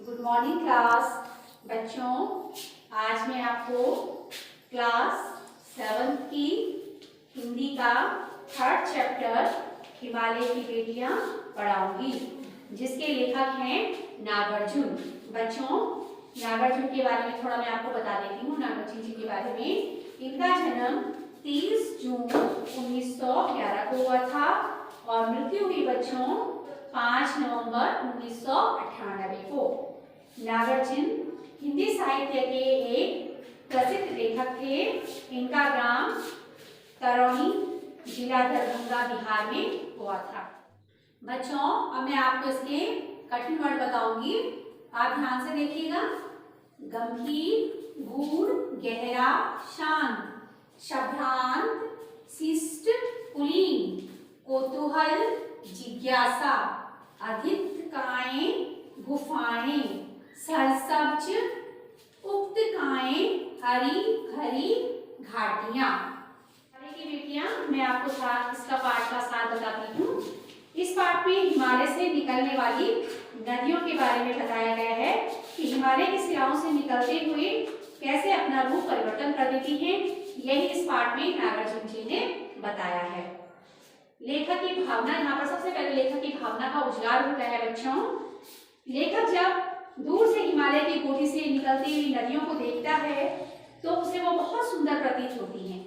Good morning class बच्चों। आज मैं आपको क्लास 7 की हिंदी का 3rd चैप्टर हिमालय की बेटियां पढ़ाऊंगी, जिसके लेखक हैं नागार्जुन। बच्चों, नागार्जुन के बारे में थोड़ा मैं आपको बता देती हूँ। नागार्जुन जी के बारे में इनका जन्म 30 जून 1911 को हुआ था और मृत्यु हुई बच्चों 5 नवंबर 1998 को। नागार्जुन हिंदी साहित्य के एक प्रसिद्ध लेखक थे। इनका ग्राम तरौनी, जिला दरभंगा, बिहार में हुआ था। बच्चों, अब मैं आपको इसके कठिन वर्ड बताऊंगी, आप ध्यान से देखिएगा। गंभीर, गूढ़, गहरा, शांत, शब्दांत, शिष्ट, पुल्लिंग, कौतूहल, जिज्ञासा, अधिकताएं, गुफाएं, सरसब्ज, उपत्यकाएं, हरी भरी घाटियां। की बेटियां, मैं आपको इसका पाठ का सार बताती हूँ। इस पाठ में हिमालय से निकलने वाली नदियों के बारे में बताया गया है कि हिमालय की शिलाओं से निकलते हुए कैसे अपना रूप परिवर्तन कर देती हैं। यही इस पाठ में नागार्जुन जी ने बताया है। लेखक की भावना, यहाँ पर सबसे पहले लेखक की भावना का उजागर होता है बच्चों। लेखक जब दूर से हिमालय की गोदी से निकलती हुई नदियों को देखता है तो उसे वो बहुत सुंदर प्रतीत होती हैं।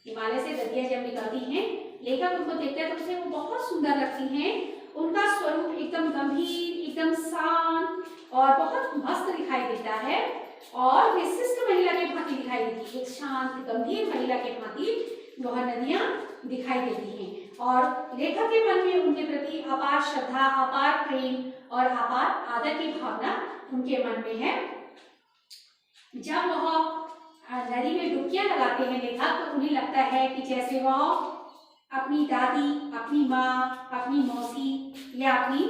हिमालय से नदियां जब निकलती हैं, लेखक उनको देखता है तो उसे वो बहुत सुंदर लगती हैं। उनका स्वरूप एकदम गंभीर, एकदम शांत और बहुत मस्त दिखाई देता है और विशिष्ट महिला के भांति दिखाई देती है। एक शांत गंभीर महिला के भांति वह नदियां दिखाई देती हैं और लेखक के मन में उनके प्रति अपार श्रद्धा, अपार प्रेम और अपार आदर की भावना उनके मन में है। जब वह नदी में डुबकियां लगाते हैं लेखक, तो उन्हें लगता है कि जैसे वह अपनी दादी, अपनी माँ, अपनी मौसी या अपनी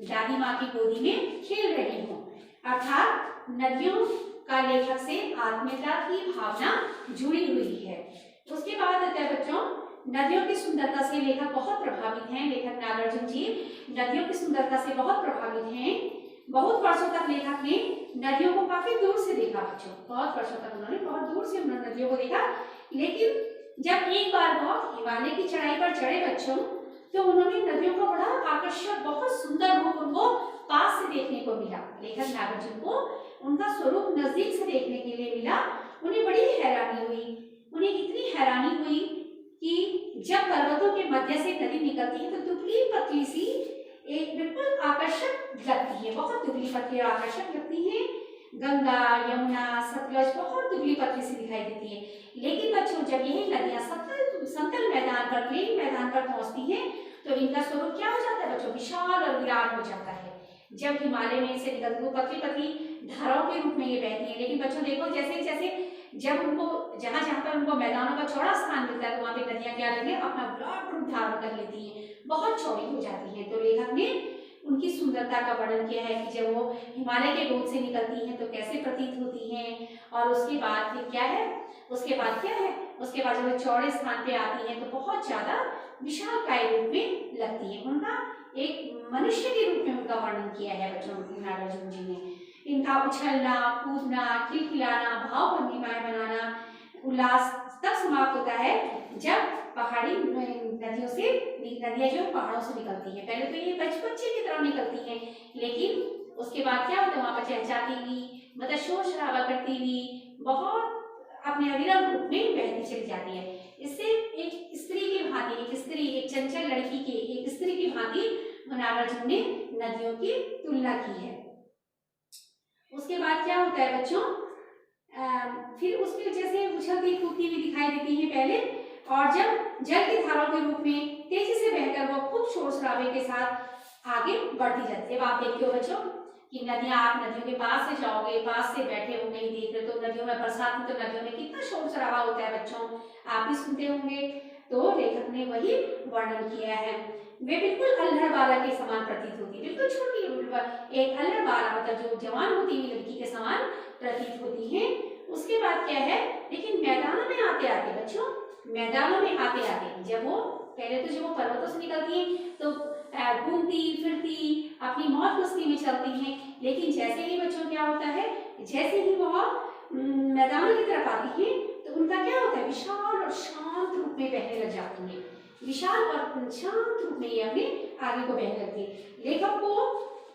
दादी माँ की गोदी में खेल रही हों। अर्थात नदियों का लेखक से आत्मीयता की भावना जुड़ी हुई है। उसके बाद आता है बच्चों, नदियों की सुंदरता से लेखक बहुत प्रभावित हैं। लेखक नागार्जुन जी नदियों की सुंदरता से बहुत प्रभावित हैं। बहुत वर्षों तक लेखक ने नदियों को काफी दूर से देखा बच्चों। बहुत वर्षों तक उन्होंने बहुत दूर से नदियों को देखा, लेकिन जब एक बार वह हिमालय की चढ़ाई पर चढ़े बच्चों, तो उन्होंने नदियों का बड़ा आकर्षक, बहुत सुंदर रूप उनको पास से देखने को मिला। लेखक नागार्जुन को उनका स्वरूप नजदीक से देखने के लिए मिला। उन्हें बड़ी हैरानी हुई। उन्हें इतनी हैरानी हुई कि जब पर्वतों के मध्य से नदी निकलती है तो दुबली पतली सी एक बिल्कुल आकर्षक लगती है, बहुत दुबली पतली और आकर्षक लगती है। गंगा, यमुना, सतलज बहुत दुबली पतली सी दिखाई देती है। लेकिन बच्चों, जब यही नदियां समतल मैदान पर, प्लेन मैदान पर पहुंचती हैं, तो इनका स्वरूप क्या हो जाता है बच्चों? विशाल और विराट हो जाता है। जब हिमालय में से निकलती वो पतली पतली धाराओं के रूप में ये बहती है। लेकिन बच्चों देखो, जैसे जैसे जब उनको जहां जहां पर उनको मैदानों का चौड़ा स्थान मिलता है, तो वहां पे नदियां क्या रहती है? अपना विराट रूप धारण कर लेती हैं, बहुत चौड़ी हो जाती हैं। तो लेखक ने उनकी सुंदरता का वर्णन किया है कि जब वो हिमालय के गोद से निकलती हैं तो कैसे प्रतीत होती हैं। और उसके बाद फिर क्या है? उसके बाद जब वो चौड़े स्थान पे आती हैं तो बहुत ज्यादा विशालकाय रूप में लगती है। उनका एक मनुष्य के रूप में उनका वर्णन किया है बच्चों नागार्जुन जी ने। इनका उछलना, कूदना, खिलखिलाना, भाव भंगिमाएं बनाना, उल्लास तब समाप्त होता है जब पहाड़ी नदियां जो पहाड़ों से निकलती हैं। पहले तो ये बच्चे की तरह निकलती हैं, लेकिन उसके बाद क्या होता है? वहां पर चहचहाती हुई, मतलब शोर शराबा करती हुई, बहुत अपने अविरल रूप में बहती चली जाती है। इससे एक स्त्री की भांति, एक चंचल लड़की की, एक स्त्री की भांति नागार्जुन ने नदियों की तुलना की है। उसके बाद क्या होता है बच्चों? फिर उसमें जैसे उछलती कूदती हुई दिखाई देती है पहले, और जब जल की धाराओं के रूप में तेजी से बहकर वो खूब शोर शराबे के साथ आगे बढ़ती जाती है। आप देखते हो बच्चों कि नदियां, आप नदियों के पास से जाओगे, पास से बैठे हो, नहीं देख रहे, तो नदियों में बरसात में तो नदियों में कितना शोर शराबा होता है बच्चों, आप भी सुनते होंगे। तो लेखक ने वही वर्णन किया है। वे बिल्कुल अल्हड़ बाला के समान प्रतीत होती है, बिल्कुल छोटी, एक अल्हड़ बाला मतलब जो जवान होती हुई लड़की के समान प्रतीत होती है। उसके बाद क्या है? लेकिन मैदानों में आते आते बच्चों, मैदानों में आते आते जब वो पर्वतों से निकलती हैं तो घूमती फिरती अपनी मौज मस्ती में चलती हैं। लेकिन जैसे ही बच्चों क्या होता है, जैसे ही वह मैदानों की तरफ आती है तो उनका क्या होता है, विशाल और शांत रूप में बहने लग जाती है। विशाल और शांत रूप में ये अपने आगे को बहने लगती है। लेखक को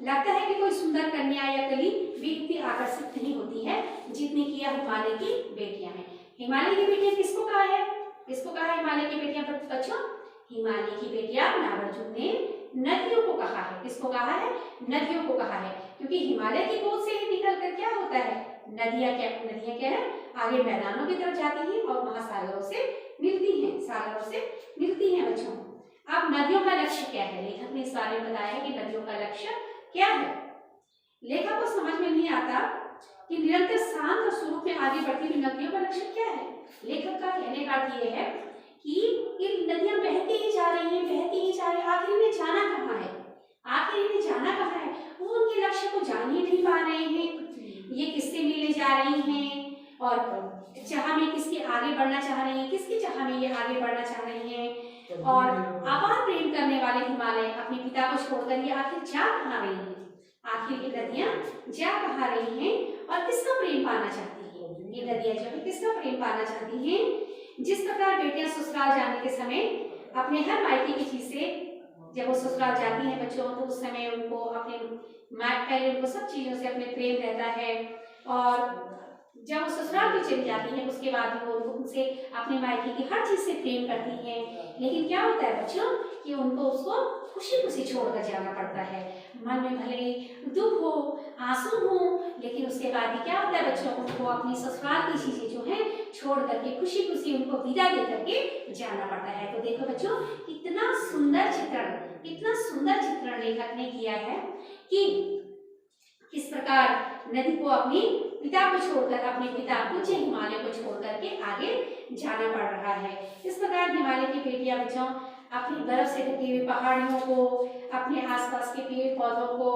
लगता है कि कोई सुंदर कन्या या कली भी इतनी आकर्षित नहीं होती है जितनी कि यह हिमालय की बेटियां हैं। हिमालय की बेटियां किसको कहा है, किसको कहा है हिमालय की बेटियां बच्चों? हिमालय की बेटियां नागार्जुन ने नदियों को कहा है। किसको कहा है? नदियों को कहा है, क्योंकि हिमालय की गोद से ही निकलकर क्या होता है, नदियां क्या है, आगे मैदानों की तरफ जाती हैं और महासागरों से मिलती हैं, सागरों से मिलती हैं बच्चों। अब नदियों का लक्ष्य क्या है? लेखक ने इस बारे में बताया है कि नदियों का लक्ष्य क्या है। लेखक को समझ में नहीं आता कि निरंतर शांत और स्वरूप में आगे बढ़ती हुई नदियों का लक्ष्य क्या है। लेखक का कहने का अर्थ यह है कि ये नदियां बहती ही जा रही हैं, बहती ही जा रही हैं, आखिर इन्हें जाना कहाँ है, आखिर इन्हें जाना कहाँ है, वो उनके लक्ष्य को जान ही नहीं पा रहे हैं। ये किससे मिलने जा रही हैं और चाह में किसके आगे बढ़ना चाह रही हैं, किसकी चाह में ये आगे बढ़ना चाह रही हैं। और अपार प्रेम करने वाले हिमालय अपने पिता को छोड़कर ये आखिर जा कहाँ रही हैं, आखिर ये नदियां जा कहाँ रही हैं और किसका प्रेम पाना चाहती हैं। ये नदियां जो है किसका प्रेम पाना चाहती हैं। जिस प्रकार बेटियां ससुराल जाने के समय अपने हर मायके की चीज से, जब वो ससुराल जाती हैं बच्चों, तो उस समय उनको अपने पहले उनको सब चीजों से अपने प्रेम रहता है, और जब वो ससुराल भी चली जाती है उसके बाद भी वो उनसे अपने मायके की हर चीज से प्रेम करती हैं। लेकिन क्या होता है बच्चों कि उनको उसको खुशी खुशी छोड़कर जाना पड़ता है। मन में भले दुख हो, आंसू हो, लेकिन उसके बाद भी क्या होता है बच्चों, उनको अपनी ससुराल की चीजें जो है छोड़ करके खुशी खुशी उनको विदा दे करके जाना पड़ता है। तो देखो बच्चों, इतना सुंदर चित्रण लेखक ने किया है कि किस प्रकार नदी को अपनी पिता को छोड़कर, अपने पिता पूज्य हिमालय को छोड़कर के आगे जाना पड़ रहा है। इस प्रकार हिमालय की बेटियां बच्चों अपनी बर्फ से ढकी हुई पहाड़ियों को, अपने आसपास के पेड़ पौधों को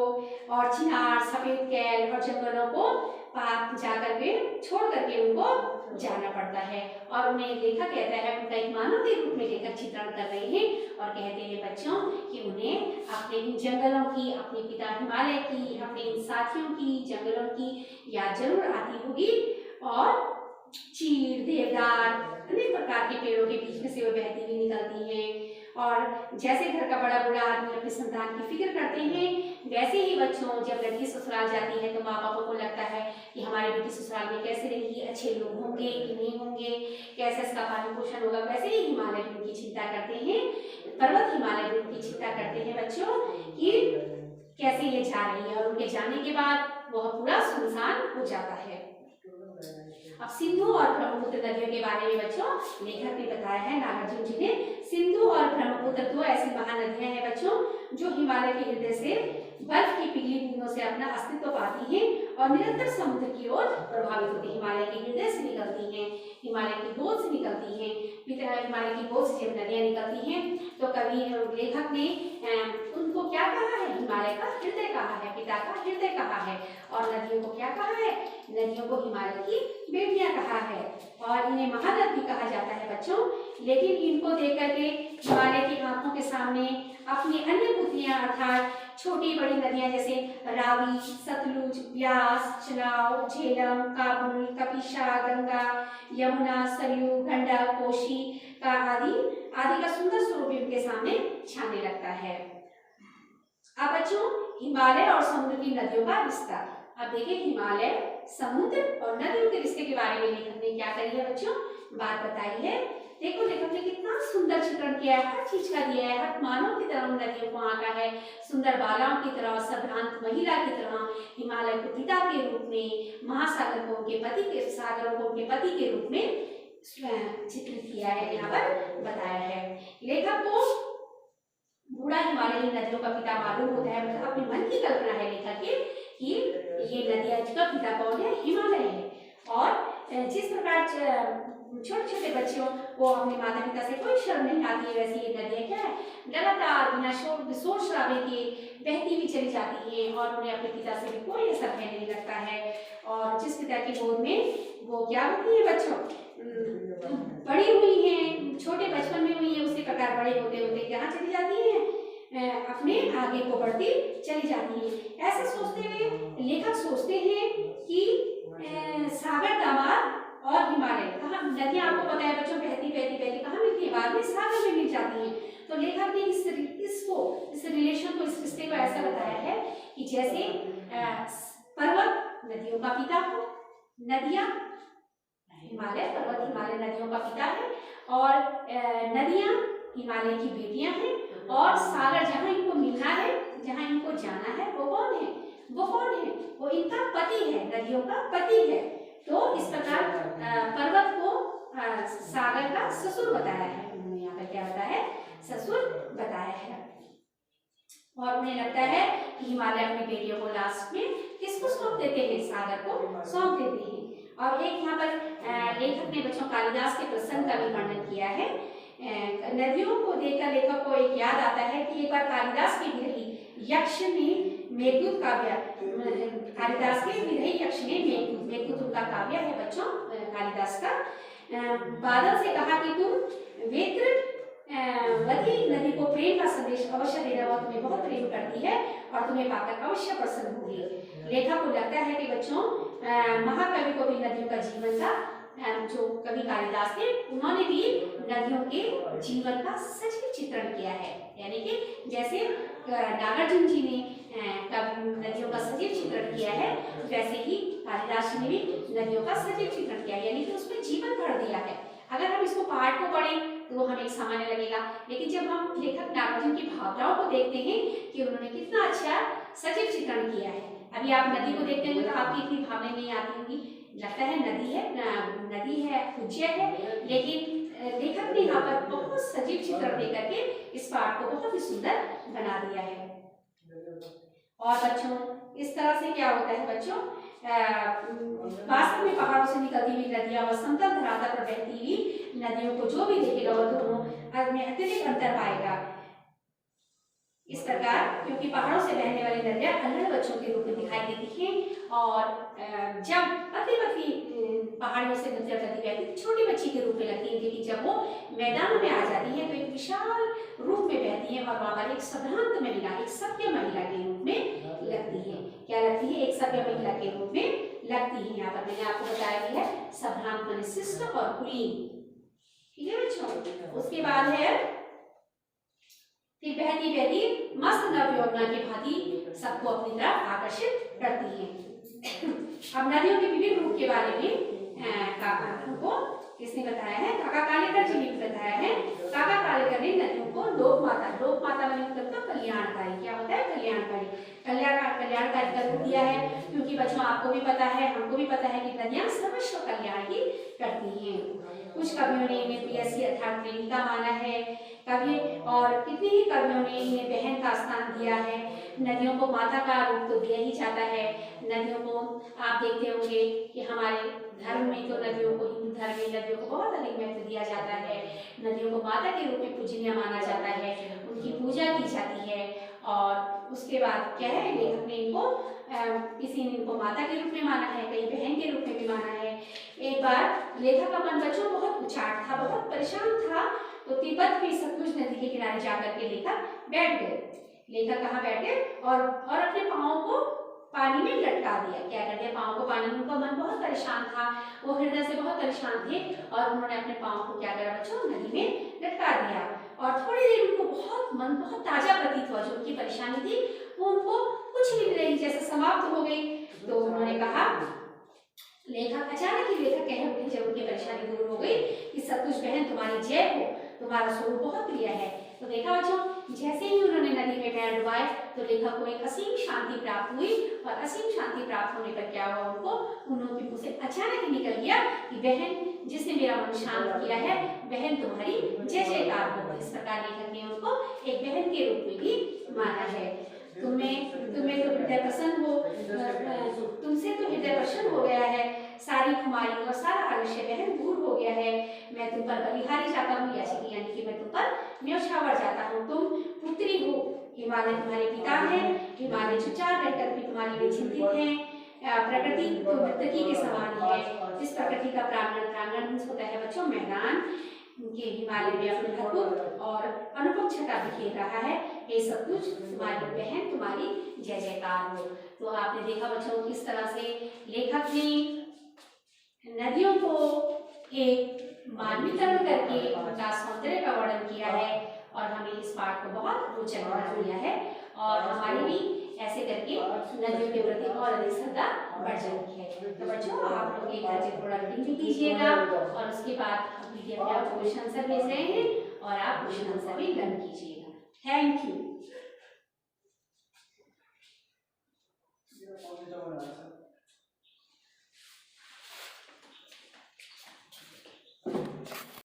और चिनार, सफेद कैल और जंगलों को पार जाकर के छोड़ करके उनको जाना पड़ता है। और उन्हें लेखक कहता है, उनका एक मानव के रूप में लेखक चित्रण कर रहे हैं और कहते हैं बच्चों कि उन्हें अपने इन जंगलों की, अपने पिता हिमालय की, अपने इन साथियों की, जंगलों की याद जरूर आती होगी। और चीड़, देवदार, अनेक प्रकार के पेड़ों के बीच में से वो बहती हुई निकलती हैं। और जैसे घर का बड़ा बूढ़ा आदमी अपनी संतान की फिक्र करते हैं, वैसे ही बच्चों जब लड़की ससुराल जाती है तो माँ बापों को लगता है कि हमारी बेटी ससुराल में कैसे रहेगी, अच्छे लोग होंगे कि नहीं होंगे, कैसे इसका पालन पोषण होगा। वैसे ही हिमालय भी उनकी चिंता करते हैं, पर्वत हिमालय भी उनकी चिंता करते हैं बच्चों कि कैसे ये जा रही है। और उनके जाने के बाद वह पूरा सुनसान हो जाता है। अब सिंधु और ब्रह्मपुत्र नदियों के बारे में बच्चों लेखक ने बताया है, नागार्जुन जी ने। सिंधु और ब्रह्मपुत्र दो ऐसी महानदियां हैं बच्चों जो हिमालय के हृदय से बर्फ की पिघली बूंदों से अपना अस्तित्व पाती हैं और निरंतर समुद्र की ओर प्रभावित होती हैं। हिमालय के हृदय से निकलती हैं, हिमालय की गोद से निकलती हैं। हिमालय की गोद से जब नदियां निकलती हैं तो कवि लेखक ने उनको क्या कहा है, हिमालय का हृदय कहा है, पिता का हृदय कहा है। और नदियों को क्या कहा है, नदियों को हिमालय की बेटियां कहा है। और इन्हें महानदी कहा जाता है बच्चों। लेकिन इनको देख करके हिमालय की आंखों के सामने अपनी अन्य पुत्रियां अर्थात छोटी बड़ी नदियां जैसे रावी, सतलुज, ब्यास, चनाव, झेलम, काबुल, कपिशा, गंगा, यमुना, सरयू, गंडक, कोशी का आदि का सुंदर स्वरूप उनके सामने छाने लगता है। अब बच्चों हिमालय और समुद्र की नदियों का रिश्ता। अब देखिए हिमालय, समुद्र और नदियों के रिश्ते के बारे में लेखक ने क्या करी है बच्चों, बात बताई है। देखो लेखक ने कितना सुंदर चित्रण किया है, हर चीज का दिया है। हर मानव की तरह नदियों को आंका है, सुंदर बालाओं की तरह, सभ्रांत महिला की तरह, हिमालय को पिता के रूप में, महासागर को उनके पति के, सागरों को उनके पति के रूप में चित्रित किया है, यहाँ पर बताया है। लेखक को बूढ़ा हिमालयी नदियों का पिता मालूम होता है, मतलब अपने मन की कल्पना है लेखक की कि ये नदियां का पिता कौन है, हिमालय है। और जिस प्रकार छोटे छोटे बच्चों को अपने माता पिता से कोई शर्म नहीं आती है, वैसे ये नदियां क्या है, लगातार बिना शोर शराबे के बहती हुई चली जाती है और उन्हें अपने पिता से भी कोई असर नहीं लगता है। और जिस पिता की गोद में वो क्या होती है बच्चों, बड़ी हुई है, छोटे बचपन में हुई है, उसी प्रकार बड़े होते होते कहाँ चली जाती है, अपने आगे को बढ़ती चली जाती है। ऐसा सोचते हुए लेखक सोचते हैं जहाँ नदियाँ आपको पता है बच्चों बहती बहती बहती कहाँ मिलती है, बाद में सागर में मिल जाती हैं। तो लेखक ने इस रिलेशन को, इस रिश्ते को ऐसा बताया है कि जैसे पर्वत नदियों का पिता हो, नदियाँ हिमालय, पर्वत हिमालय नदियों का पिता है, और नदियाँ हिमालय की बेटियां हैं, और सागर जहाँ इनको मिलना है, जहाँ इनको जाना है, वो कौन है, वो कौन है, वो इनका पति है, नदियों का पति है। तो इस प्रकार पर्वत को सागर का ससुर बताया है, उन्होंने यहाँ पर क्या बताया है, ससुर बताया है। और उन्हें लगता है कि हिमालय अपनी बेटियों को लास्ट में किसको सौंप देते हैं, सागर को सौंप देते हैं। और एक यहाँ पर लेखक ने बच्चों कालिदास के प्रसंग का भी वर्णन किया है। नदियों को देखकर लेखक को एक याद आता है कि एक बार कालिदास की विरही यक्ष ने मेघदूत काव्य, कालिदास के विरही यक्ष ने मेघदूत उनका काव्य है बच्चों कालिदास का, बादल से कहा कि तुम वेत्रवती नदी को प्रेम का संदेश अवश्य देना, वह तुम्हें बहुत प्रेम करती है और तुम्हें पाकर अवश्य प्रसन्न होगी। लेखक को लगता है कि बच्चों महाकवि को भी नदियों का जीवन का, जो कवि कालिदास थे उन्होंने भी नदियों के जीवन का सजीव चित्रण किया है, यानी कि जैसे नागार्जुन जी ने नदियों का सजीव चित्रण किया है, वैसे ही कालिदास जी ने भी नदियों का सजीव चित्रण किया, यानी कि उसमें जीवन भर दिया है। अगर हम इसको पाठ को पढ़ें तो हमें एक सामान्य लगेगा, लेकिन जब हम लेखक नागार्जुन की भावनाओं को देखते हैं कि उन्होंने कितना अच्छा सजीव चित्रण किया है। अभी आप नदी को देखते हैं तो आपकी इतनी भावनाएं नहीं आती होंगी, लगता है नदी है पूज्य है, लेकिन लेखक ने यहाँ पर बहुत सजीव चित्रण देकर के इस पाठ को बहुत ही सुंदर बना दिया है। और बच्चों इस तरह से क्या होता है बच्चों, वास्तव में पहाड़ों से निकलती हुई नदियां व समतल धरातल पर बहती हुई नदियों को जो भी देखेगा वह दोनों में अत्यधिक अंतर पाएगा। इस प्रकार क्योंकि पहाड़ों से बहने वाली नदियां अल्हड़ बच्चों के रूप में दिखाई देती हैं, और जब पतली पतली पहाड़ियों से नदियां बहती छोटी बच्ची के रूप में लगती है, लेकिन जब वो मैदान में आ जाती है तो एक विशाल रूप में बहती है और वहां पर एक सभ्रांत महिला, एक सभ्य महिला के रूप में लगती है। क्या लगती है, एक सभ्य महिला के रूप में लगती है। यहाँ पर मैंने आपको बताया है सभ्रांत माने शिष्ट और कुलीन, ठीक है बच्चों। उसके बाद है बहती बहती मस्त नव यौवना की भांति सबको अपनी तरफ आकर्षित करती है। अब नदियों के विभिन्न रूप के बारे में हमको किसने बताया है, काका कालेकर जी ने बताया है। काका कालेकर ने नदियों को लोक माता मैंने मतलब कल्याणकारी, क्या होता है कल्याणकारी, कल्याणकारी कर दिया है, क्योंकि बच्चों आपको भी पता है हमको भी पता है कि नदियां सर्वस्व कल्याण ही करती हैं। कुछ कवियों ने इन्हें प्रेयसी अर्थात प्रेमिका माना है कवि, और कितने ही कवियों ने इन्हें बहन का स्थान दिया है। नदियों को माता का रूप तो दिया ही जाता है। नदियों को आप देखते होंगे कि हमारे धर्म में तो नदियों को, हिंदू धर्म में नदियों को बहुत अधिक महत्व दिया जाता है। नदियों को माता के रूप में पूजनीय माना जाता है, उनकी पूजा की जाती है। और उसके बाद क्या है, लेखक ने इनको किसी ने इनको माता के रूप में माना है, कई बहन के रूप में भी माना है। एक बार लेखक का मन बच्चों बहुत उचाट था, बहुत परेशान था, तो तिब्बत में सतलुज नदी के किनारे जाकर के लेखक बैठ गए। लेखक कहाँ बैठ गए और अपने पाँव को पानी में लटका दिया। क्या कर दिया, पाँव को पानी में, उनका मन बहुत परेशान था, वो हृदय से बहुत परेशान थे, और उन्होंने अपने पाँव को क्या करा बच्चों, नदी में लटका दिया। और थोड़ी देर उनको मन बहुत ताजा प्रतीत हुआ, जो उनकी परेशानी थी वो उनको कुछ नहीं रही जैसे समाप्त हो गई। तो उन्होंने कहा, लेखक अचानक ही लेखक कह उठे जब उनकी परेशानी दूर हो गई कि सतलुज बहन तुम्हारी जय हो, तुम्हारा स्वरूप बहुत प्रिय है। तो देखा बच्चों, जैसे ही उन्होंने नदी में पैर डुबाए तो लेखक को एक असीम शांति प्राप्त हुई, और असीम शांति प्राप्त होने पर क्या हुआ, उन्होंने मुंह से अचानक ही निकल गया कि बहन, जिसने मेरा मन शांत किया है, बहन तुम्हारी जय जयकार हो। इस प्रकार लेखक ने उनको एक बहन के रूप में भी माना है। तुम्हें तो हृदय प्रसन्न हो, तुमसे तो हृदय प्रसन्न हो गया है, सारी खुमारी और सारा आलस्य बहन दूर हो गया है। मैं तुम पर बलिहारी जाता हूँ, यानी कि मैं तुम पर न्यौछावर जाता हूँ। तुम पुत्री हो, हिमालय तुम्हारे पिता है, हिमालय चुपचाप रहकर भी तुम्हारे लिए चिंतित है। प्रकृति तो मृतकी के समान है। इस प्रकृति का प्रांगण होता है बच्चों मैदान, उनके हिमालय में अपनी अद्भुत और अनुपम छटा बिखेर रहा है। ये सब कुछ तुम्हारी बहन, तुम्हारी जय जयकार हो। तो आपने देखा बच्चों किस तरह से लेखक ने नदियों को एक मानवीकरण करके उनका सौंदर्य का वर्णन किया है और हमें इस पाठ को बहुत रोचक बना दिया है और हमारी भी ऐसे करके नदियों के प्रति और अधिक श्रद्धा बढ़ जाती है। तो बच्चों आप लोग एक बार थोड़ा रीडिंग भी कीजिएगा और उसके बाद पीडीएफ में आपको क्वेश्चन आंसर भेज रहे हैं और आप क्वेश्चन आंसर भी लर्न कीजिएगा। Thank you.